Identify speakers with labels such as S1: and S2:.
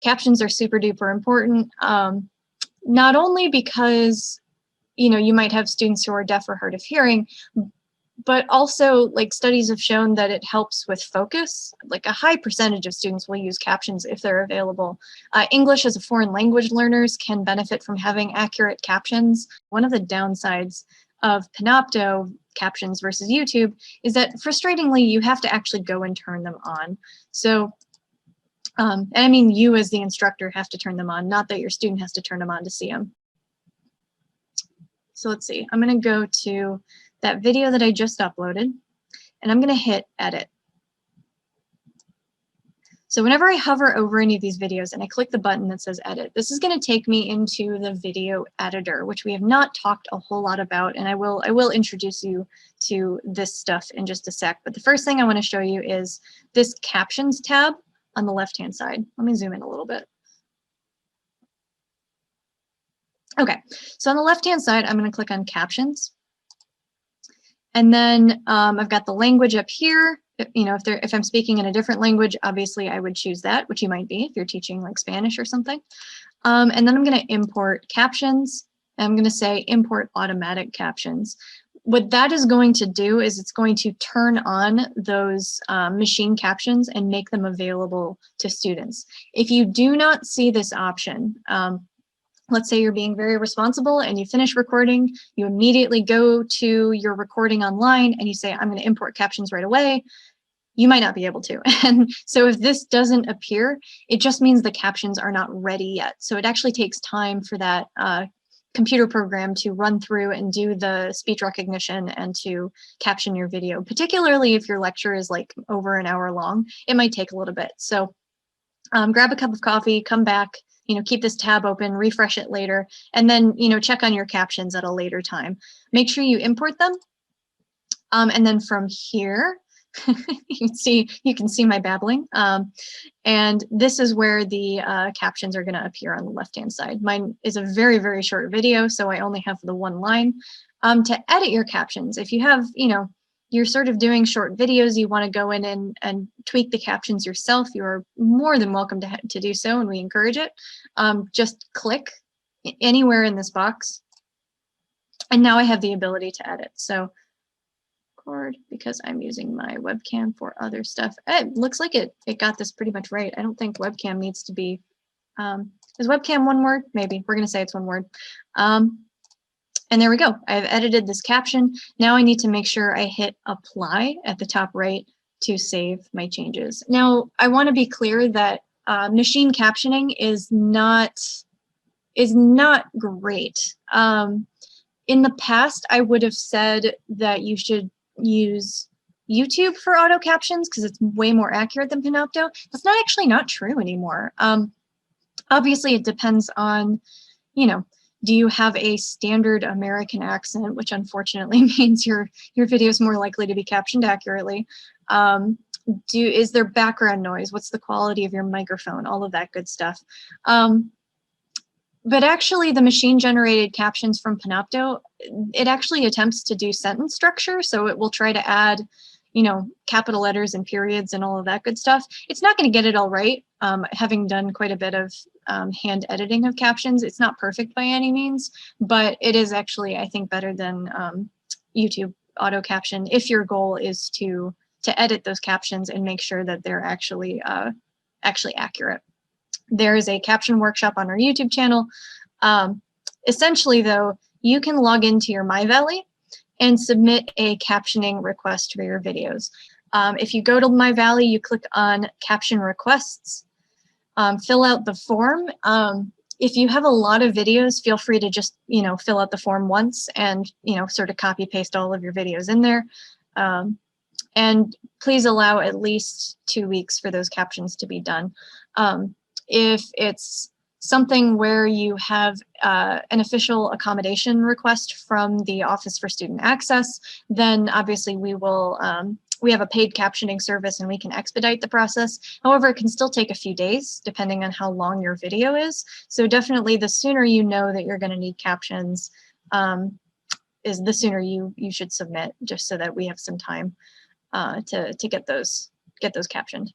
S1: Captions are super duper important, not only because, you know, you might have students who are deaf or hard of hearing, but also like studies have shown that it helps with focus. Like a high percentage of students will use captions if they're available. English as a foreign language learners can benefit from having accurate captions. One of the downsides of Panopto captions versus YouTube is that frustratingly you have to actually go and turn them on. So and I mean, you as the instructor have to turn them on, not that your student has to turn them on to see them. So let's see, I'm going to go to that video that I just uploaded, and I'm going to hit edit. So whenever I hover over any of these videos and I click the button that says edit, this is going to take me into the video editor, which we have not talked a whole lot about, and I will introduce you to this stuff in just a sec. But the first thing I want to show you is this Captions tab on the left-hand side. Let me zoom in a little bit. Okay, so on the left-hand side, I'm going to click on Captions. And then I've got the language up here. You know, if I'm speaking in a different language, obviously I would choose that, which you might be if you're teaching like Spanish or something. And then I'm going to import captions. And I'm going to say import automatic captions. What that is going to do is it's going to turn on those machine captions and make them available to students. If you do not see this option, let's say you're being very responsible and you finish recording, you immediately go to your recording online and you say, I'm going to import captions right away. You might not be able to. And so if this doesn't appear, it just means the captions are not ready yet. So it actually takes time for that computer program to run through and do the speech recognition and to caption your video, particularly if your lecture is like over an hour long, it might take a little bit. So grab a cup of coffee, come back, you know, keep this tab open, refresh it later, and then, you know, check on your captions at a later time. Make sure you import them. And then from here, you can see my babbling. And this is where the captions are going to appear on the left-hand side. Mine is a very, very short video, so I only have the one line. To edit your captions, if you have, you know, you're sort of doing short videos, you want to go in and tweak the captions yourself, you are more than welcome to do so, and we encourage it. Just click anywhere in this box, and now I have the ability to edit. So because I'm using my webcam for other stuff. It looks like it got this pretty much right. I don't think webcam needs to be, is webcam one word? Maybe, we're gonna say it's one word. And there we go, I've edited this caption. Now I need to make sure I hit apply at the top right to save my changes. Now, I wanna be clear that machine captioning is not great. In the past, I would have said that you should use YouTube for auto captions because it's way more accurate than Panopto. That's not true anymore. Obviously, it depends on, you know, do you have a standard American accent, which unfortunately means your video is more likely to be captioned accurately. Is there background noise? What's the quality of your microphone? All of that good stuff. But actually, the machine-generated captions from Panopto, it actually attempts to do sentence structure, so it will try to add, you know, capital letters and periods and all of that good stuff. It's not going to get it all right. Having done quite a bit of hand editing of captions, it's not perfect by any means, but it is actually, I think, better than YouTube auto caption if your goal is to edit those captions and make sure that they're actually accurate. There is a caption workshop on our YouTube channel. Essentially, though, you can log into your MyValley and submit a captioning request for your videos. If you go to MyValley, you click on Caption Requests, fill out the form. If you have a lot of videos, feel free to just, you know, fill out the form once and, you know, sort of copy paste all of your videos in there. And please allow at least 2 weeks for those captions to be done. If it's something where you have an official accommodation request from the Office for Student Access, then obviously we will, we have a paid captioning service and we can expedite the process. However, it can still take a few days depending on how long your video is. So definitely the sooner you know that you're going to need captions is the sooner you should submit, just so that we have some time to get those captioned.